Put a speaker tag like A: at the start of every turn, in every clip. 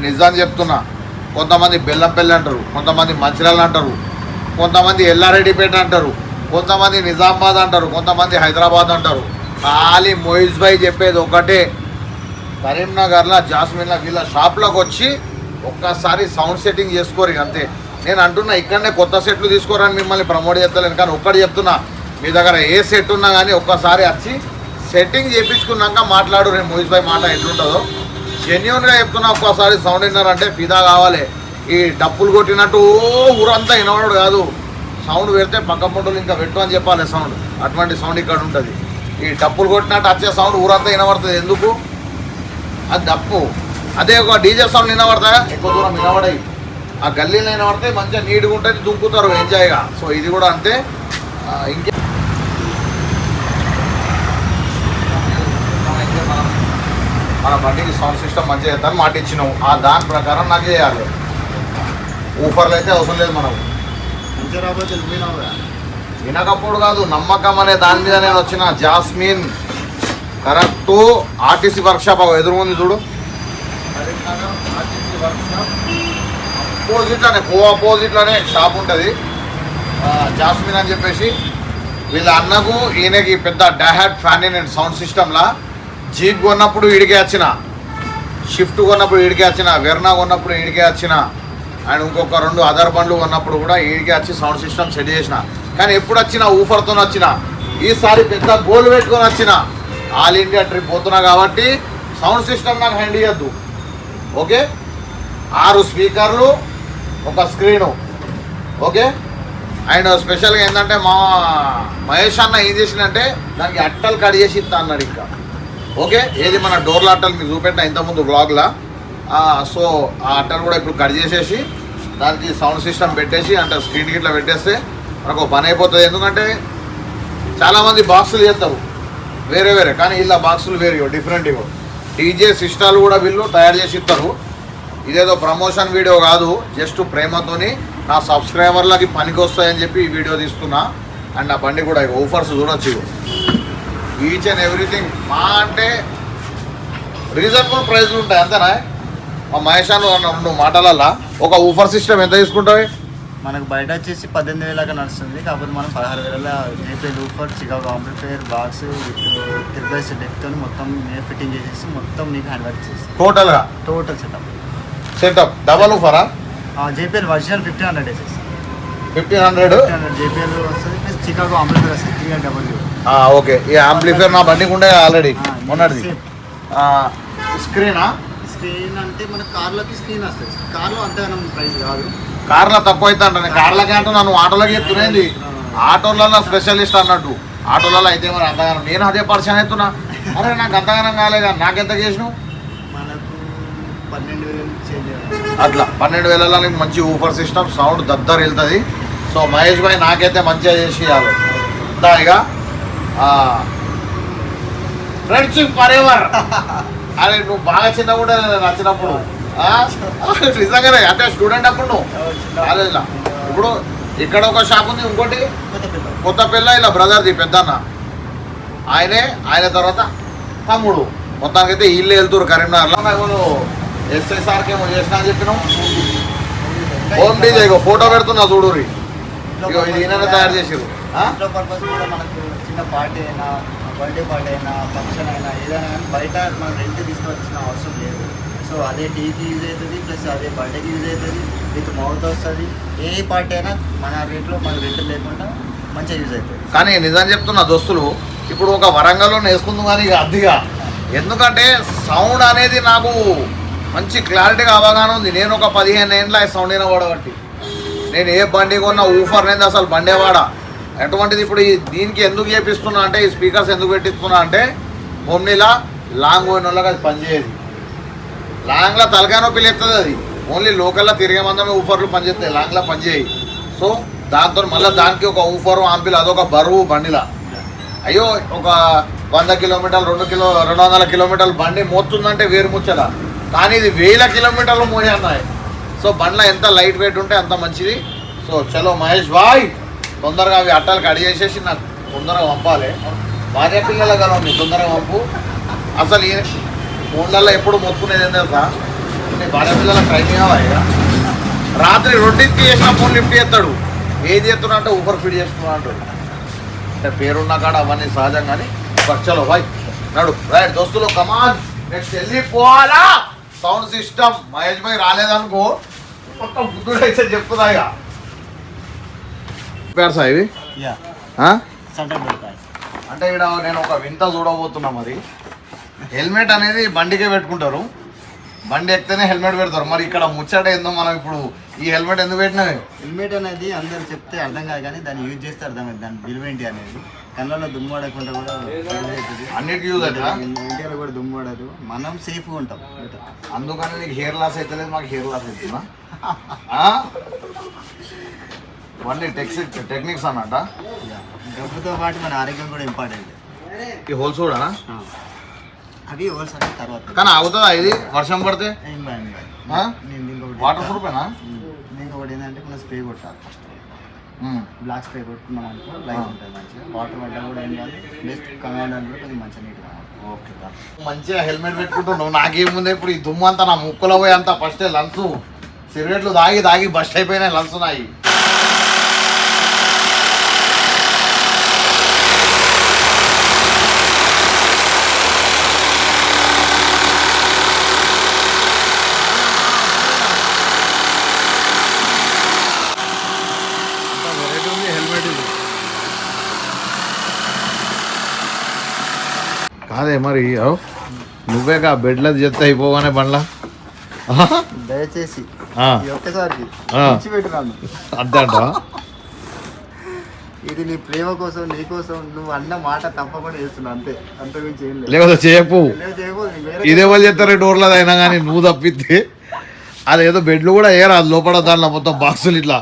A: నిజాన్ని చెప్తున్నా. కొంతమంది బెల్లంపల్లి అంటారు, కొంతమంది మంచిర్యాల అంటారు, కొంతమంది ఎల్లారెడ్డిపేట అంటారు, కొంతమంది నిజామాబాద్ అంటారు, కొంతమంది హైదరాబాద్ అంటారు. ఖాళీ మొయిజ్ భాయ్ చెప్పేది ఒకటే, కరీంనగర్లో జాస్మిన్లో వీళ్ళ షాప్లోకి వచ్చి ఒక్కసారి సౌండ్ సెట్టింగ్ చేసుకోరు అంతే. నేను అంటున్నా ఇక్కడనే కొత్త సెట్లు తీసుకోరని మిమ్మల్ని ప్రమోట్ చేస్తలేను, కానీ ఒక్కటి చెప్తున్నా, మీ దగ్గర ఏ సెట్ ఉన్నా కానీ ఒక్కసారి వచ్చి సెట్టింగ్ చేయించుకున్నాక మాట్లాడు. రేపు మొయిజ్ భాయ్ మాట ఎట్లుంటుందో జెన్యున్గా చెప్తున్నా. ఒక్కసారి సౌండ్ విన్నారంటే ఫిదా కావాలి. ఈ డప్పులు కొట్టినట్టు ఊరంతా వినవాడు కాదు, సౌండ్ పెడితే పక్క పొంటలు ఇంకా పెట్టు అని చెప్పాలి సౌండ్. అటువంటి సౌండ్ ఇక్కడ ఉంటుంది. ఈ డప్పులు కొట్టినట్టు వచ్చే సౌండ్ ఊరంతా వినబడుతుంది. ఎందుకు? అది డప్పు. అదే ఒక డీజే సౌండ్ వినబడతాయా? ఎక్కువ దూరం వినబడాయి. ఆ గల్లీలో వినబడితే మంచిగా నీట్గా ఉంటుంది, దుంకుతారు ఎంజాయ్గా. సో ఇది కూడా అంతే. ఇంకే మన బండికి సౌండ్ సిస్టమ్ మంచిగా చేద్దాం మాట ఇచ్చినావు, ఆ దాని ప్రకారం నాకు చేయాలి. ఊఫర్లు అయితే అవసరం లేదు మనకు. వినకపోడు కాదు, నమ్మకం అనే దాని మీద నేను వచ్చిన. జాస్మిన్ కరెక్ట్ ఆర్టీసీ వర్క్షాప్ ఎదురు ఉంది చూడు, కరీంనగర్ ఆర్టీసీ వర్క్షాప్ అపోజిట్లోనే ఆపోజిట్లోనే షాప్ ఉంటుంది. జాస్మిన్ అని చెప్పేసి వీళ్ళ అన్నకు ఈయనకి పెద్ద డాహాడ్ ఫ్యాన్. నేను సౌండ్ సిస్టమ్లా జీప్ కొన్నప్పుడు ఈడికే వచ్చిన, షిఫ్ట్ కొన్నప్పుడు ఈడికే వచ్చిన, వెర్నా కొన్నప్పుడు ఈడికే వచ్చిన, అండ్ ఇంకొక 2 అదర్ బండ్లు కొన్నప్పుడు కూడా ఈడికే వచ్చి సౌండ్ సిస్టమ్ సెట్ చేసిన. కానీ ఎప్పుడు వచ్చినా ఊఫర్తో వచ్చిన. ఈసారి పెద్ద గోల్ పెట్టుకొని వచ్చిన. ఆల్ ఇండియా ట్రిప్ పోతున్నా కాబట్టి సౌండ్ సిస్టమ్ నాకు హ్యాండ్ ఇవ్వద్దు. ఓకే, 6 స్పీకర్లు, ఒక స్క్రీను. ఓకే, అండ్ స్పెషల్గా ఏంటంటే మా మహేష్ అన్న ఏం చేసిందంటే దానికి అట్టలు కట్ చేసి ఇస్తా అన్నాడు ఇంకా. ఓకే, ఏది మన డోర్ల అట్టలు మీకు చూపెట్టిన ఇంతకుముందు బ్లాగ్లా. సో ఆ అట్టలు కూడా ఇప్పుడు కట్ చేసేసి దానికి సౌండ్ సిస్టమ్ పెట్టేసి అంటే స్క్రీన్కి ఇట్లా పెట్టేస్తే మనకు పని అయిపోతుంది. ఎందుకంటే చాలామంది బాక్సులు చేస్తారు వేరే వేరే, కానీ ఇలా బాక్సులు వేరే డిఫరెంట్ ఇవ్వ. డీజే సిస్టాలు కూడా వీళ్ళు తయారు చేసి ఇస్తారు. ఇదేదో ప్రమోషన్ వీడియో కాదు, జస్ట్ ప్రేమతోని నా సబ్స్క్రైబర్లకి పనికి వస్తాయని చెప్పి ఈ వీడియో తీస్తున్నా. అండ్ ఆ బండి కూడా ఇక ఊఫర్స్ చూడొచ్చు, ఈచ్ అండ్ ఎవ్రీథింగ్. మా అంటే రీజనబుల్ ప్రైస్లు ఉంటాయి అంతేనా? మా మహేషాను 2 మాటలల్లా ఒక ఊఫర్ సిస్టమ్ ఎంత తీసుకుంటావు?
B: మనకు బయట వచ్చేసి 18,000 దాకా నడుస్తుంది. కాకపోతే మనం 16,000 నేపేల్ woofer, Chicago amplifier, box, triple డెక్తో మొత్తం ఫిట్టింగ్ చేసేసి మొత్తం నీకు హ్యాండ్ వర్క్ చేసి టోటల్
A: సెటప్ డబల్ ఊఫరా?
B: జేపీఎల్ ఒరిజినల్ 1500 వేసేసి
A: 1500
B: జేపీఎల్ వస్తుంది, ప్లస్ చికాగో ఆంప్లిఫైర్ వస్తుంది 300.
A: ఓకే, ఈ ఆంప్లిఫైర్ నా బండికి ఉండే ఆల్రెడీ ఉన్నది.
B: స్క్రీన్ అంటే మన కార్లోకి స్క్రీన్ వస్తుంది. కార్లో అంతగానం ప్రైస్ కాదు,
A: కార్లో తక్కువ అయితే అంటే కార్లకి అంటే నన్ను ఆటోలకి చెప్తున్నది. ఆటోలలో స్పెషలిస్ట్ అన్నట్టు, ఆటోలలో అయితే మరి అంతగానం నేను అదే పరిచయం అవుతున్నా. అరే నాకు అంతగానం కాలేదా, నాకెంత చేసినావు?
B: మనకు 12,000
A: అట్లా 12,000 నీకు మంచి ఊఫర్ సిస్టమ్, సౌండ్ దద్దరు వెళ్తుంది. సో మహేష్ భాయ్ నాకైతే మంచిగా చేసి ఇవ్వాలి. ఇక ఫ్రెండ్షిప్ ఫరెవర్. అరే నువ్వు బాగా చిన్నగా ఉండే నచ్చినప్పుడు నిజంగానే, అంటే స్టూడెంట్ అప్పుడు నువ్వు కాలేజ్లో. ఇప్పుడు ఇక్కడ ఒక షాప్ ఉంది, ఇంకోటి కొత్తపల్లి ఇలా బ్రదర్ది పెద్దన్న, ఆయన తర్వాత తమ్ముడు. మొత్తానికైతే వీళ్ళే వెళ్తున్నారు కరీంనగర్లో. ఎస్ఐసార్కి ఏమో చేసినా అని చెప్పినావు. హోమ్ డీజే ఇగో ఫోటో పెడుతున్నా చూడురి, ఇగో ఇది ఈయన తయారు చేసిరు.
B: పర్పస్ కూడా మనకు చిన్న పార్టీ అయినా, బర్త్డే పార్టీ అయినా, ఫంక్షన్ అయినా, ఏదైనా కానీ బయట మనం రెంట్ తీసుకొచ్చిన అవసరం లేదు. సో అదే టీకి యూజ్ అవుతుంది, ప్లస్ అదే బర్త్డేకి యూజ్ అవుతుంది, విత్ మౌత్ వస్తుంది. ఏ పార్టీ అయినా మన రేట్లో మన రెంట్ లేకుండా మంచిగా యూజ్ అవుతుంది.
A: కానీ నిజం చెప్తున్నా దోస్తులు, ఇప్పుడు ఒక వరంగల్లో వేసుకుందాం కానీ ఇక అద్దిగా. ఎందుకంటే సౌండ్ అనేది నాకు మంచి క్లారిటీగా అవగాహన ఉంది. నేను ఒక 15 ఏళ్ళ సౌండ్ వినబడబట్టి నేను ఏ బండి కొన్నా ఊఫర్ అనేది అసలు బండే వాడా. అటువంటిది ఇప్పుడు దీనికి ఎందుకు చేపిస్తున్నా అంటే, ఈ స్పీకర్స్ ఎందుకు పెట్టిస్తున్నా అంటే, ఓమ్నీలా లాంగ్ పోయిన వాళ్ళకి అది పనిచేయదు. లాంగ్లో తలకాయ నొప్పి లేస్తుంది అది. ఓన్లీ లోకల్లో తిరిగే మందమే ఊఫర్లు పనిచేస్తాయి, లాంగ్లో పనిచేయి. సో దాంతో మళ్ళీ దానికి ఒక ఊఫర్ ఆంపిల్ అదొక బరువు బండిలా. అయ్యో ఒక 100 కిలోమీటర్లు 200 కిలోమీటర్లు బండి మోస్తుందంటే వేరు ముచ్చట. కానీ ఇది 1000 కిలోమీటర్లు మోయన్నాయి. సో బండ్లో ఎంత లైట్ వెయిట్ ఉంటే అంత మంచిది. సో చలో మహేష్ భాయ్, తొందరగా అవి అట్టాలు కట్ చేసేసి నాకు తొందరగా పంపాలి. భార్య పిల్లల గల ఉంది, తొందరగా పంపు. అసలు ఈ ఫోన్లలో ఎప్పుడు మొత్తుకునేది ఏం తెలుసా, నీ భార్య పిల్లల ట్రైనింగ్ ఇక రాత్రి రొట్టెకి చేసిన ఫోన్ లిఫ్ట్ చేస్తాడు. ఏది చేస్తున్నా అంటే ఊపర్ ఫీడ్ చేస్తున్నా అంటాడు. అంటే పేరున్న కాడ అవన్నీ సహజం కానీ చలో బాయ్ నడు రైట్ దోస్తులు కమాన్ నెక్స్ట్ వెళ్ళిపోవాలా. సౌండ్ సిస్టమ్ మహేష్ భాయ్ రాలేదనుకో మొత్తం బుద్ధుడు అయితే చెప్తుందా ఇక పేరు సార్ ఇవి అంటే ఇక్కడ నేను ఒక వింత చూడబోతున్నా. మరి హెల్మెట్ అనేది బండికే పెట్టుకుంటారు, బండి ఎక్కితేనే హెల్మెట్ పెడతారు. మరి ఇక్కడ ముచ్చట ఏందో మనం ఇప్పుడు ఈ హెల్మెట్ ఎందుకు పెట్టినాయి?
B: హెల్మెట్ అనేది అందరు చెప్తే అర్థం కాదు కానీ దాన్ని యూజ్ చేస్తే అర్థమైంది. దాని విలువ ఏంటి అనేది కళ్ళలో దుమ్ము పడకుండా కూడా
A: అన్నిటికీ యూజ్ అవుతుందా?
B: ఇండియాలో కూడా దుమ్ము పడదు, మనం సేఫ్గా ఉంటాం.
A: అందుకని నీకు హెయిర్ లాస్ అవుతలేదు, మాకు హెయిర్ లాస్ అవుతుందా? ఇవన్నీ టెక్నిక్స్ అన్నట.
B: డబ్బుతో పాటు మన ఆరోగ్యం కూడా ఇంపార్టెంట్.
A: ఈ హోల్స్ కూడా
B: అవి హోల్స్ అంటే తర్వాత
A: కానీ అవుతుందా ఇది వర్షం పడితే? వాటర్ ప్రూఫేనా?
B: దీనికి ఒకటి ఏంటంటే మనం స్ప్రే కొట్టాలి. ఫస్ట్ బ్లాక్ స్ప్రే కొట్టుకున్నాం అనుకో లైఫ్ ఉంటుంది మంచిగా. వాటర్ పడ్డా కూడా ఏం కాదు, బెస్ట్ కమాండ్ కూడా కొంచెం మంచిగా నీట్గా.
A: ఓకే మంచిగా హెల్మెట్ పెట్టుకుంటున్నావు. నాకేముంది ఇప్పుడు ఈ దుమ్ము అంతా నా ముక్కులో పోయి అంతా ఫస్టే లంగ్స్ సిగరెట్లు తాగి బస్ట్ అయిపోయినాయి లంగ్స్ నాయి. కాదే మరి నువ్వేగా బెడ్లో చెప్తే అయిపోగానే బండ్లా
B: దయచేసి ఒక్కసారికి
A: అంతే అంట.
B: ఇది నీ ప్రేమ కోసం నీ కోసం నువ్వు అన్న మాట తప్పకుండా చేస్తున్నావు అంతే, అంత గురించి ఏం లేదు.
A: లేకపోతే చెప్పు ఇదే వాళ్ళు చెప్తారు డోర్లో అయినా కానీ నువ్వు తప్పితే అదేదో బెడ్లు కూడా వేయరా అది లోపల దాంట్లో మొత్తం బాక్సులు ఇట్లా.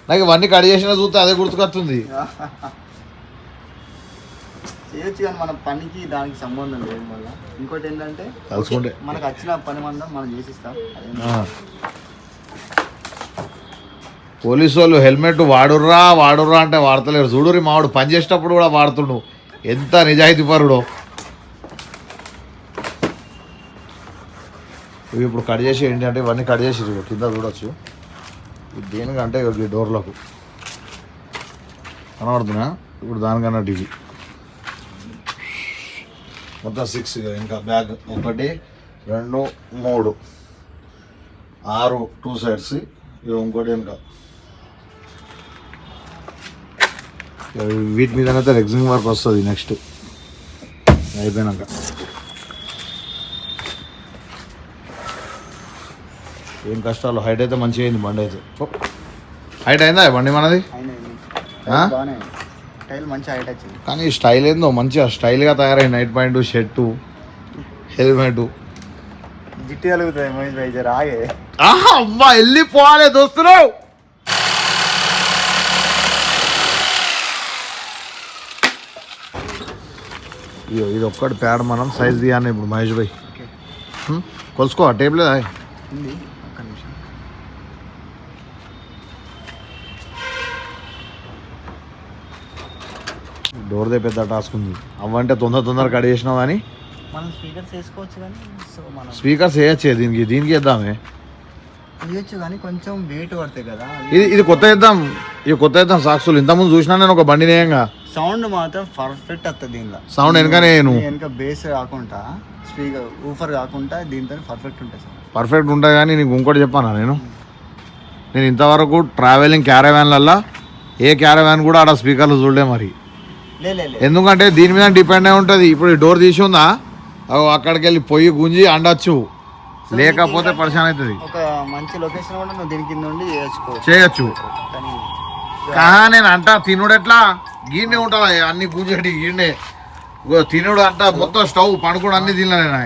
A: నాకు ఇవన్నీ కట్ చేసినా చూస్తే అదే గుర్తుకొస్తుంది.
B: చేయొచ్చు కానీ మన పనికి దానికి సంబంధం లేదు. మళ్ళీ ఇంకోటి ఏంటంటే మనకు వచ్చిన పని మందం మనం చేసిస్తాం.
A: పోలీసు వాళ్ళు హెల్మెట్ వాడుర్రా అంటే వాడతలేరు. చూడురి మావాడు పని చేసేటప్పుడు కూడా వాడుతుండు, ఎంత నిజాయితీ పరుడో. ఇవి ఇప్పుడు కట్ చేసి ఏంటంటే ఇవన్నీ కట్ చేసి కింద చూడొచ్చు. ఇది దేనికంటే ఈ డోర్లకు కనబడుతున్నా ఇప్పుడు దానికన్నా ఇవి మొత్తం 6 ఇంకా బ్యాగ్ 1 2 3 6 2 సైడ్స్ ఇవి ఇంకోటి ఇంకా వీటి మీదనైతే రెగ్జింగ్ వర్క్ వస్తుంది నెక్స్ట్ అయిపోయినాక. ఏం కష్టాలు. హైట్ అయితే మంచిగా అయింది బండి అయితే. హైట్ అయిందా బండి మనది? కానీ స్టైల్ ఏందో మంచిగా స్టైల్గా తయారైంది. Night point, shirt, helmet.
B: జిట్టి కలుగుతుంది మహేష్ భాయ్ రాగే.
A: అమ్మా వెళ్ళిపోవాలి దోస్తులు. ఇది ఒక్కటి ప్యాడ్ మనం సైజ్ తీయాలి ఇప్పుడు మహేష్ భాయ్. కొలుసుకో టేబుల్ లేదా? డోర్దే పెద్ద టాస్క్ ఉంది. అవ్వంటే తొందర కట్ చేసినావు కానీ
B: మనం స్పీకర్స్ వేసుకోవచ్చు కానీ
A: స్పీకర్స్ వేయచ్చే దీనికి వేద్దామే
B: వేయచ్చు కానీ కొంచెం వెయిట్ పడతాయి కదా.
A: ఇది కొత్త వేద్దాం సాక్షులు. ఇంతకుముందు చూసినా నేను ఒక బండి నేయంగా.
B: సౌండ్ మాత్రం పర్ఫెక్ట్ వస్తుంది దీనిలో.
A: సౌండ్
B: వెనక బేస్ కాకుండా స్పీకర్ ఊఫర్ కాకుండా దీంతో పర్ఫెక్ట్ ఉంటుంది.
A: పర్ఫెక్ట్ ఉంటుంది కానీ నీకు ఇంకోటి చెప్పానా నేను ఇంతవరకు ట్రావెలింగ్ క్యారవాన్లల్లో ఏ క్యారవాన్ కూడా ఆడ స్పీకర్లు చూడలే. మరి ఎందుకంటే దీని మీద డిపెండ్ అయి ఉంటుంది. ఇప్పుడు ఈ డోర్ తీసి ఉందా అక్కడికి వెళ్ళి పొయ్యి గుంజి అండొచ్చు, లేకపోతే పరిశాన్ అవుతుంది.
B: ఒక మంచి లొకేషన్ కూడా నువ్వు దీని కింద ఉండి
A: చేయొచ్చు. నేను అంటా తినుడు ఎట్లా గీనే ఉంటుందా అన్ని గుంజేటి గీనే తినుడు అంట మొత్తం స్టవ్ పండుకోడు అన్ని తినలే.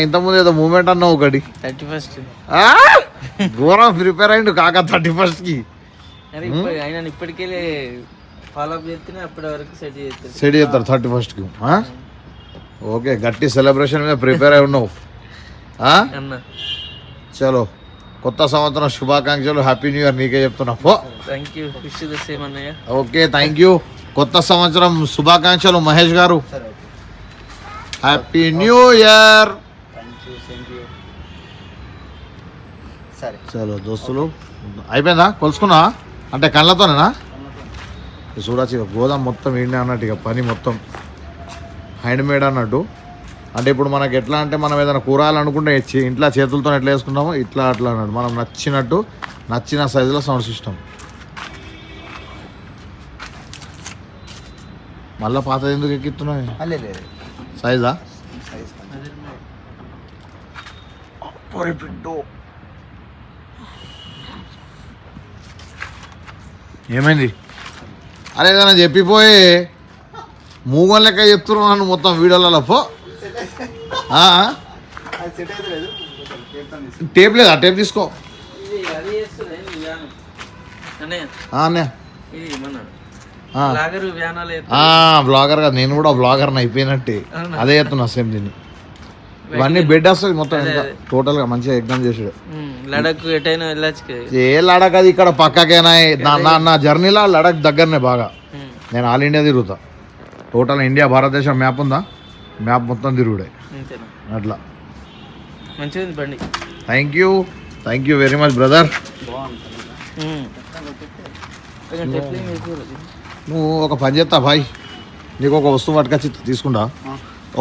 A: ఇంతకుముందు ఏదో మూమెంట్ అన్నావు ఒకటి
B: 31st
A: ఘోరం ప్రిపేర్ అయిండు కాక 31st కి.
B: ఇప్పటికే
A: సెట్ చేస్తారు 31st కి. ఓకే గట్టి సెలబ్రేషన్ మీద ప్రిపేర్ అయి ఉన్నావు. చలో కొత్త సంవత్సరం శుభాకాంక్షలు. హ్యాపీ న్యూ ఇయర్ నీకే చెప్తున్నా. Okay thank you. కొత్త సంవత్సరం శుభాకాంక్షలు మహేష్ గారు. Happy new year.
B: సరే
A: చలో దోస్తులు అయిపోయిందా కొలుసుకున్నా అంటే కళ్ళతోనేనా చూడచ్చు గోదాం మొత్తం ఏంటి అన్నట్టు ఇక పని మొత్తం హ్యాండ్మేడ్ అన్నట్టు అంటే ఇప్పుడు మనకి ఎట్లా అంటే మనం ఏదైనా కూరలు అనుకుంటే ఇంట్లో చేతులతో ఎట్లా వేసుకుంటామో ఇట్లా అట్లా అన్నట్టు మనం నచ్చినట్టు నచ్చిన సైజులో సౌండ్ సిస్టమ్ మళ్ళీ పాతది ఎందుకు ఎక్కిస్తున్నాయి
B: లేదు
A: సైజా
B: సైజ్
A: ఏమైంది అరే ఏదైనా చెప్పిపోయి మూగం లెక్క చెప్తున్నావు నన్ను మొత్తం వీడియోలలో పో
B: అది సెట్ అయితే లేదు
A: టేప్ లేదా టేప్ తీసుకో అన్నయ్య బ్లాగర్ కదా నేను కూడా బ్లాగర్ని అయిపోయినట్టే అదే చెప్తున్నా సేమ్ దీన్ని ఇవన్నీ బెడ్ వస్తుంది మొత్తం టోటల్ గా మంచిగా ఎగ్జామ్ చేసాడు
C: లడక్ ఎటైనా వెళ్ళచ్చు
A: ఏ లడక్ అది ఇక్కడ పక్కకేనా నా జర్నీలో లడక్ దగ్గరనే బాగా నేను ఆల్ ఇండియా తిరుగుతా టోటల్ ఇండియా భారతదేశం మ్యాప్ ఉందా మ్యాప్ మొత్తం తిరుగుడే అట్లా
C: మంచిగా బండి
A: thank you very much brother నువ్వు ఒక పని చేస్తా భాయ్ నీకు ఒక వస్తువు పట్టుకొచ్చి తీసుకుంటా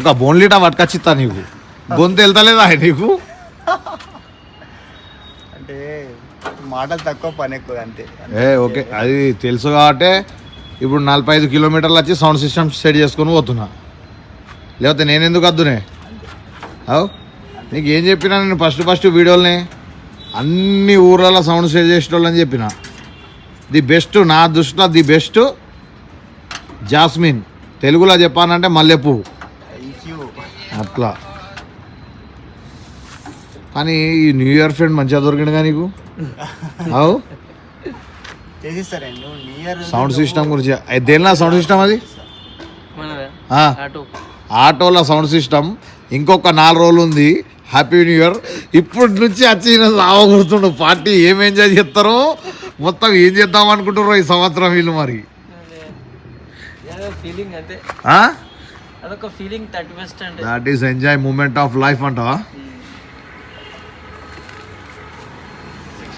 A: ఒక బోన్లీటా పట్టుకొచ్చిస్తా నీకు గొంతు వెళ్తలేదా నీకు
B: అంటే మాటలు తక్కువ పని ఎక్కువ అంతే
A: ఓకే అది తెలుసు కాబట్టి ఇప్పుడు 45 కిలోమీటర్లు వచ్చి సౌండ్ సిస్టమ్ సెట్ చేసుకొని పోతున్నా లేకపోతే నేను ఎందుకు వద్దునే అవు నీకు ఏం చెప్పినా నేను ఫస్ట్ వీడియోలని అన్ని ఊర్లలో సౌండ్ సెట్ చేసేటోళ్ళని చెప్పిన ది బెస్ట్ నా దృష్టిలో ది బెస్ట్ జాస్మిన్ తెలుగులో చెప్పానంటే మల్లెపువ్వు అట్లా కానీ ఈ న్యూ ఇయర్ ఫ్రెండ్ మంచిగా దొరికిండుగా నీకు అవు సౌండ్ సిస్టమ్ గురించి దేనిలా సౌండ్ సిస్టమ్ అది ఆటోలో సౌండ్ సిస్టమ్ ఇంకొక 4 రోజులు ఉంది హ్యాపీ న్యూ ఇయర్ ఇప్పటి నుంచి వచ్చి రావకూడుతుండు పార్టీ ఏం ఎంజాయ్ చేస్తారో మొత్తం ఏం చేద్దాం అనుకుంటారో ఈ సంవత్సరం వీళ్ళు మరి
C: అదొక ఫీలింగ్ 31st అంటే
A: that is enjoy moment of life అంటావా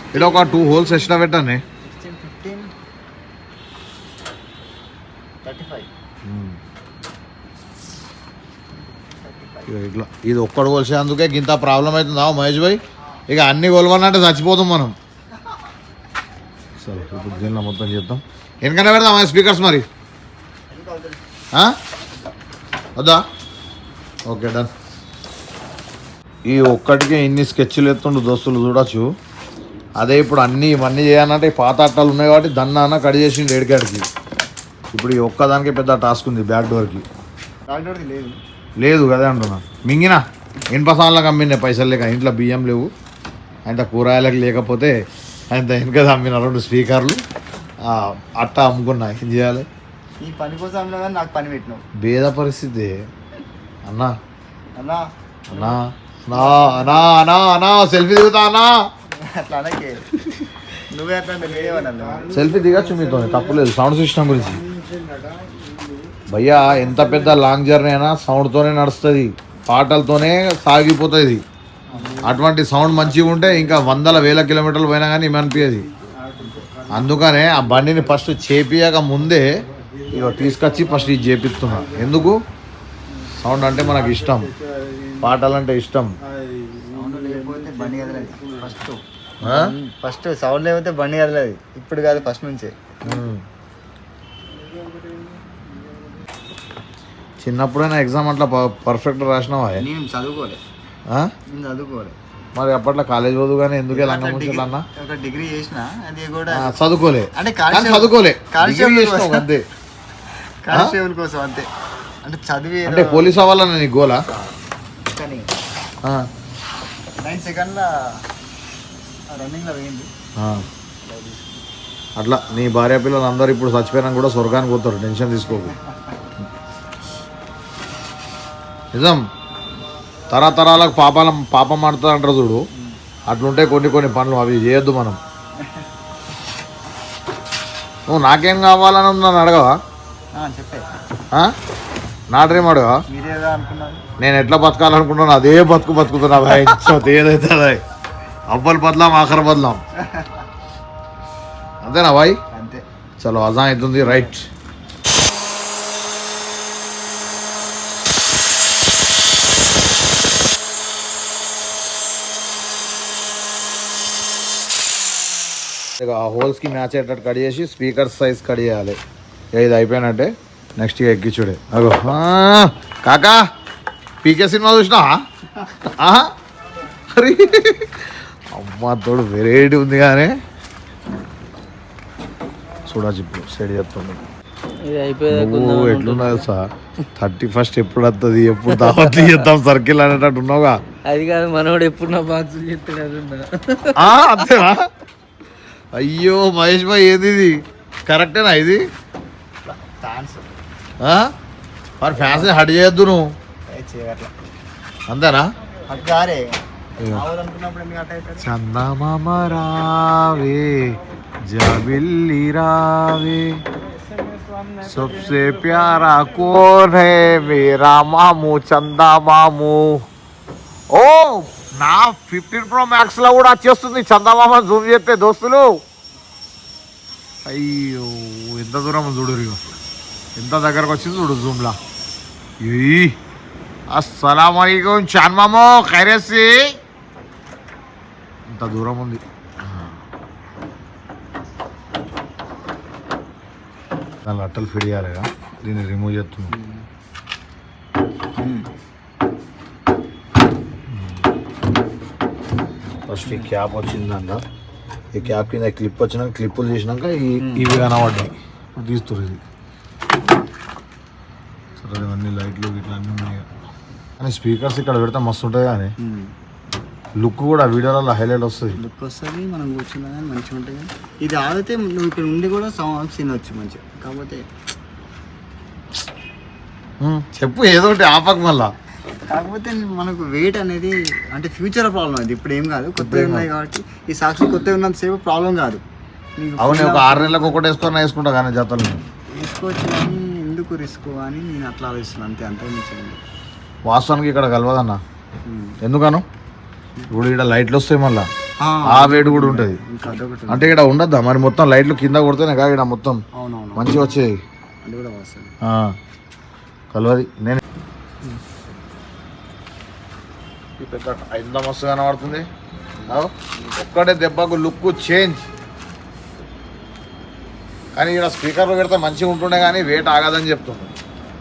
A: ఇక్కడ ఒక 2 హోల్స్ ఎక్స్ట్రా పెట్టానే
B: 16, 15, 35
A: ఇట్లా ఇది ఒక్కడు కొలిసేందుకే ఇంత ప్రాబ్లం అవుతుందా మహేష్ భాయ్ ఇక అన్ని కొలవాలంటే చచ్చిపోతాం మనం సరే ఇప్పుడు దీనిలో మొత్తం చేద్దాం ఎందుకంటే పెడదాం స్పీకర్స్ మరి వద్దా ఓకే డన్ ఈ ఒక్కటికి ఇన్ని స్కెచ్లు ఎత్తుండు దోస్తులు చూడొచ్చు అదే ఇప్పుడు ఇవన్నీ చేయాలంటే పాత అట్టాలు ఉన్నాయి కాబట్టి దన్న కట్ చేసిండు ఏడికాడికి ఇప్పుడు ఈ ఒక్కదానికి పెద్ద టాస్క్ ఉంది బ్యాక్ డోర్కి లేదు కదా అంటున్నా మింగినా ఇనుప సామాన్లకు అమ్మిన పైసలు లేక ఇంట్లో బియ్యం లేవు అంత కూరగాయలకు లేకపోతే అంత వెనక అమ్మిన 2 స్పీకర్లు అట్ట అమ్ముకున్నా ఏం చేయాలి
B: ఈ పని కోసం నాకు పని పెట్టినావు
A: భేద పరిస్థితి అన్నా
B: అన్నా
A: అన్నా అన్నా అన్నా అన్నా అన్నా సెల్ఫీ దిగుతా అన్నా
B: అట్లా అనకే నువ్వే అట్లా నేనేమన్నా
A: సెల్ఫీ దిగచ్చు మీతో తప్పులేదు సౌండ్ సిస్టమ్ గురించి భయ్యా ఎంత పెద్ద లాంగ్ జర్నీ అయినా సౌండ్తోనే నడుస్తుంది పాటలతోనే సాగిపోతుంది అటువంటి సౌండ్ మంచిగా ఉంటే ఇంకా 100,000 కిలోమీటర్లు పోయినా కానీ ఏమనిపించదు అందుకనే ఆ బండిని ఫస్ట్ చేపియక ముందే ఇక తీసుకొచ్చి ఫస్ట్ ఇది చేపిస్తున్నా ఎందుకు సౌండ్ అంటే మనకు ఇష్టం పాటలంటే ఇష్టం
B: సౌండ్ లేకపోతే బండి కదలది ఫస్ట్ సౌండ్ లేకపోతే బండి కదలది ఇప్పుడు కాదు ఫస్ట్ నుంచే
A: చిన్నప్పుడైనా ఎగ్జామ్ అట్లా పర్ఫెక్ట్ రాసినావా
B: నేను చదువుకోలే
A: మరి అప్పట్లో కాలేజ్ పోదు కానీ ఎందుకే లంగముంచులు అన్న
B: ఒక డిగ్రీ చేసిన అది కూడా
A: చదువుకోలే
B: అంటే
A: చదువుకోలే అంతే
B: కానిస్టేబుల్ కోసం అంతే అంటే చదివి
A: అంటే పోలీస్ అవ్వాలన్న నీ గోలా
B: కానీ 9 సెకండ్ల రన్నింగ్లో వేయండి
A: అట్లా నీ భార్య పిల్లలు అందరు ఇప్పుడు చచ్చిపోయినా కూడా స్వర్గానికి పోతారు టెన్షన్ తీసుకోకు నిజం తరతరాలకు పాపం ఆడుతుంది అంటారు చూడు అట్లుంటే కొన్ని పనులు అవి చేయొద్దు మనం నువ్వు నాకేం కావాలని నన్ను అడగవా
B: చెప్పే
A: నా డ్రీమ్ అడగవా
B: మీరేదా అనుకున్నారు
A: నేను ఎట్లా బతకాలనుకుంటున్నాను అదే బతుకుతున్నా ఏదైతే అదే అవ్వల్ బదలాం ఆఖర్ బదలాం అంతేనా భాయ్
B: అంతే.
A: చలో అజాన్ అవుతుంది రైట్. ఇక ఆ హోల్స్కి మ్యాచ్ అయ్యేటట్టు కట్ చేసి స్పీకర్ సైజ్ కట్ చేయాలి. ఇది అయిపోయినట్టే నెక్స్ట్ ఇక ఎక్కించుడే. అగో కాకా పీకే సినిమా చూసినా అరే అమ్మ తోడు వెరైటీ ఉంది కానీ చూడచ్చు ఇప్పుడు సెట్ చేస్తుంది.
C: ఇది అయిపోయేదాకా
A: నువ్వు
C: ఉందాం
A: ఎట్లున్నా
C: అనుకుంటున్నా.
A: తెలుసా 31st ఎప్పుడు వస్తుంది ఎప్పుడు దావత్లు చేద్దాం సర్కిల్ అనేటట్టు ఉన్నావుగా.
C: అది కాదు మనోడు ఎప్పుడు నా బాక్స్ చెప్తాడు అది ఉన్నా.
A: అంతేనా? అయ్యో మహేష్ భాయ్ ఏది ఇది కరెక్టేనా ఇది?
B: ఛాన్స్
A: మరి ఫ్యాన్స్ హడ్ చేయొద్దు నువ్వు
B: చేయట్లా
A: అంతేనా?
B: అట్లారే అనుకున్నప్పుడు ఎందుకు అట్ట అవుతుంది?
A: చందమామ రావే జబిల్లి రావే సబ్సే ప్యారా కోన్ హై మేరా మాము చందా మాము. ఓ నా 15 Pro Max లో కూడా వచ్చేస్తుంది చందమామ జూమ్ చేస్తే దోస్తులు. అయ్యో ఎంత దూరం చూడు ఎంత దగ్గరకు వచ్చింది చూడు జూమ్లా. అస్సలాం అలైకుం చాన్ మామో ఖైరసి. ఇంత దూరం ఉంది. దాని అట్టలు ఫిట్ చేయాలిగా దీన్ని రిమూవ్ చేస్తున్నాం. ఫస్ట్ ఈ క్యాప్ వచ్చిందంట. ఈ క్యాప్ కింద క్లిప్ వచ్చినాక క్లిప్పులు చేసినాక ఇవి కనబడ్డాయి. ఇప్పుడు తీస్తున్నారు ఇది. సరే ఇవన్నీ లైట్లు ఇట్లా అన్నీ ఉన్నాయి కానీ స్పీకర్స్ ఇక్కడ పెడితే మస్తు ఉంటుంది కానీ లుక్ కూడా వీడియోలలో హైలైట్ వస్తుంది.
B: లుక్ వస్తుంది మనం కూర్చున్నా కానీ మంచిగా ఉంటుంది. ఇది ఆడితే నువ్వు ఇక్కడ ఉండి కూడా సాంగ్స్ వినొచ్చు మంచిగా. కాకపోతే
A: చెప్పు ఏదో ఒకటి ఆపక మళ్ళా.
B: కాకపోతే మనకు వెయిట్ అనేది అంటే ఫ్యూచర్ ప్రాబ్లం అది. ఇప్పుడు ఏం కాదు, కొత్తవి ఉన్నాయి కాబట్టి ఈ సాక్షి కొత్తవి ఉన్నంతసేపు ప్రాబ్లం కాదు.
A: అవును ఒక 6 నెలలకు ఒకటి వేసుకుంటా కానీ జతలు
B: వేసుకోవచ్చు కానీ ఎందుకు రిస్క్ అని నేను అట్లా ఆలోచిస్తున్నాను అంతే. అంతే నుంచి
A: వాస్తవానికి ఇక్కడ కలవదన్న. ఎందుకను ఇప్పుడు ఇక్కడ లైట్లు వస్తాయి మళ్ళీ ఆ వేడి కూడా ఉంటుంది.
B: ఇంకా అదొకటి
A: అంటే ఇక్కడ ఉండద్దా మరి మొత్తం లైట్లు కింద కొడితేనే కాదు ఇక్కడ మొత్తం
B: అవునవును
A: మంచిగా వచ్చాయి.
B: అది కూడా వస్తుంది
A: కలవది. నేను ఈ పెద్ద ఎంత మస్తు కనబడుతుంది. ఒక్కడే దెబ్బకు లుక్ చేంజ్. కానీ ఇక్కడ స్పీకర్లు పెడితే మంచిగా ఉంటుండే కానీ వెయిట్ ఆగదని చెప్తుంది.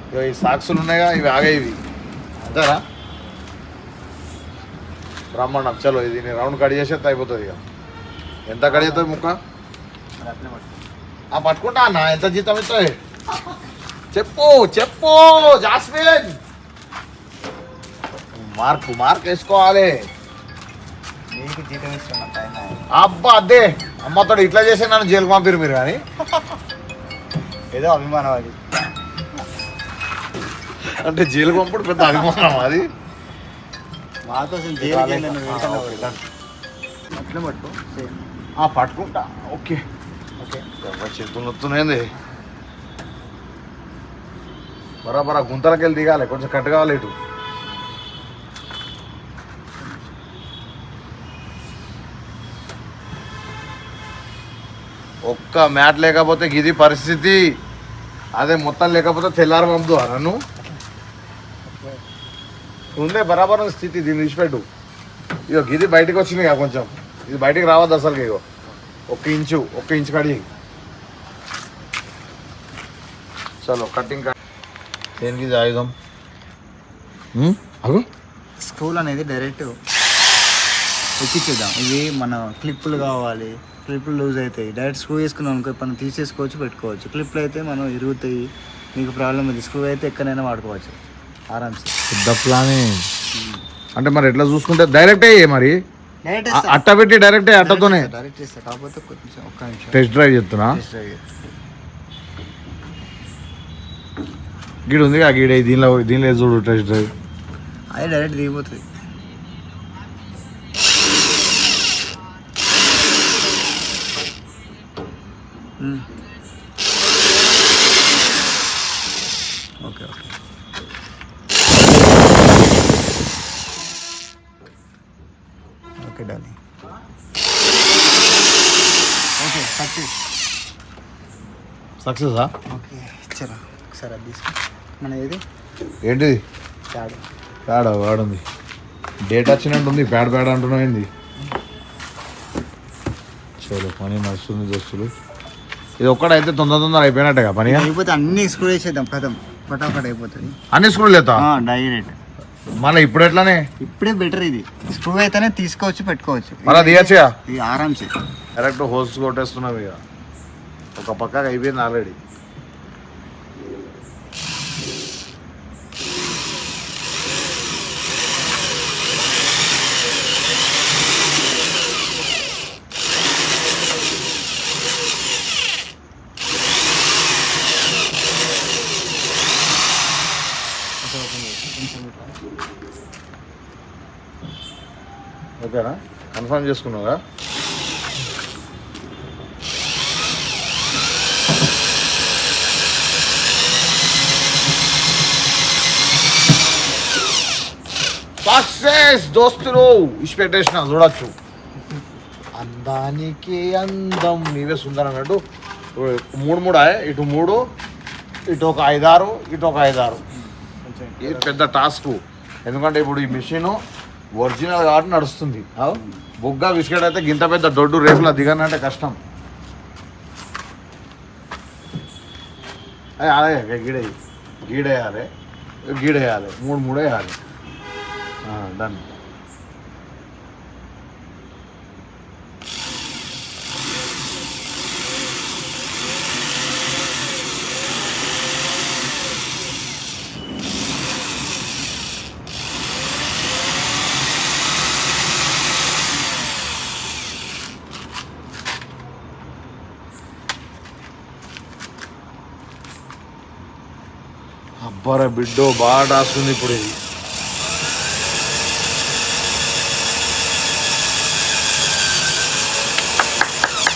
A: ఇక ఈ సాక్సులు ఉన్నాయిగా ఇవి ఆగేవి అంతేనా? బ్రహ్మాండం. చలో ఇది నేను రౌండ్ కట్ చేసేస్తే అయిపోతుంది. ఇక ఎంత కట్ చేస్తుంది ముక్క పట్టుకుంటా అన్న. ఎంత జీతం ఇస్తుంది చెప్పు చెప్పు జాస్మిన్. మార్క్ వేసుకోవాలి.
B: నీకు జీతం ఇస్తున్నా టైం
A: అబ్బా అదే అమ్మతో ఇట్లా చేసే నన్ను జైలుకు పంపిరు మీరు కానీ
B: ఏదో అభిమానం అది.
A: అంటే జైలుకు పంపుడు పెద్ద అభిమానం అది.
B: మాకోసం జైలు అట్లా పట్టుకో
A: పట్టుకుంటా. ఓకే ఓకే చేతులు నొత్తున్నాయింది. బరాబరా గుంతలకి వెళ్ళి దిగాలి. కొంచెం కట్ కావాలి ఇటు. ఒక్క మ్యాట్ లేకపోతే ఇది పరిస్థితి. అదే మొత్తం లేకపోతే తెల్లారి పంపుదు నన్ను. ఉందే బరాబర్ స్థితి. దీన్ని విడిచిపెట్టు. ఇగో ఇది బయటకు వచ్చింది ఇక కొంచెం. ఇది బయటికి రావద్దు అసలు. ఇగో 1 ఇంచు కడిగి. చలో కటింగ్. దేనికి ఇది ఆయుధం అగో
B: స్క్రూల్ అనేది డైరెక్ట్ ఎక్కిచ్చేద్దాం. ఇవి మన క్లిప్పులు కావాలి. క్లిప్పులు లూజ్ అవుతాయి. డైరెక్ట్ స్క్రూ వేసుకున్నాం అనుకో మనం తీసేసుకోవచ్చు పెట్టుకోవచ్చు. క్లిప్లు అయితే మనం ఇరుగుతాయి. మీకు ప్రాబ్లం అది. స్క్రూ అయితే ఎక్కడైనా వాడుకోవచ్చు ఆరామ్సే.
A: పెద్ద ప్లానే. అంటే మరి ఎట్లా చూసుకుంటే డైరెక్ట్ మరి
B: డైరెక్ట్
A: అట్ట పెట్టి డైరెక్ట్ అట్టతోనే
B: డైరెక్ట్ ఇస్తా. కాకపోతే కొంచెం ఒక్క నిమిషం
A: టెస్ట్ డ్రైవ్ చెప్తున్నా.
B: టెస్ట్ డ్రైవ్
A: గీడు ఉంది గీడ దీనిలో చూడు టెస్ట్ డ్రైవ్.
B: అది డైరెక్ట్ దిగిపోతుంది. ఓకే ఓకే ఓకే డాలి.
A: సక్సెసా?
B: ఓకే ఇచ్చారా ఒకసారి అది తీసుకో. మన ఏది
A: ఏంటిది?
B: ప్యాడ్.
A: ప్యాడ్ వాడుంది. డేట్ వచ్చినట్టు ఉంది. ప్యాడ్ అంటున్నావు ఏంది? చలో పని నడుస్తుంది దోస్తులు. ఇది ఒక్కడైతే తొందర అయిపోయినట్టుగా పని.
B: అయిపోతే అన్ని స్క్రూ వేసేద్దాం కథం ఫటాఫట్ అయిపోతుంది.
A: అన్ని స్క్రూలు లేతా
B: డైరెక్ట్.
A: మళ్ళీ ఇప్పుడు ఎట్లానే?
B: ఇప్పుడే బెటర్ ఇది. స్క్రూ అయితేనే తీసుకోవచ్చు పెట్టుకోవచ్చు.
A: మళ్ళీ తీయచ్చుగా
B: ఇది ఆరామ్సే.
A: కరెక్ట్ హోల్స్ కొట్టేస్తున్నావు ఇక. ఒక పక్కగా అయిపోయింది ఆల్రెడీ. ఓకేనా? కన్ఫర్మ్ చేసుకున్నావుగా? సక్సెస్ దోస్తులు. ఇచ్చి పెట్టేసిన చూడొచ్చు. అందానికి అందం నీవే సుందరం అన్నట్టు. మూడు ఇటు 3, ఇటు ఒక 5-6, ఇటు ఒక 5-6. ఇది పెద్ద టాస్క్. ఎందుకంటే ఇప్పుడు ఈ మిషన్ ఒరిజినల్ కాబట్టి నడుస్తుంది. బుగ్గా బిస్కెట్ అయితే గింత పెద్ద దొడ్డు రేపులా దిగనంటే కష్టం. అలాగే గీడేయాలి 3 వేయాలి. డన్. అబ్బారా బిడ్డో బాగా రాస్తుంది ఇప్పుడు ఇది.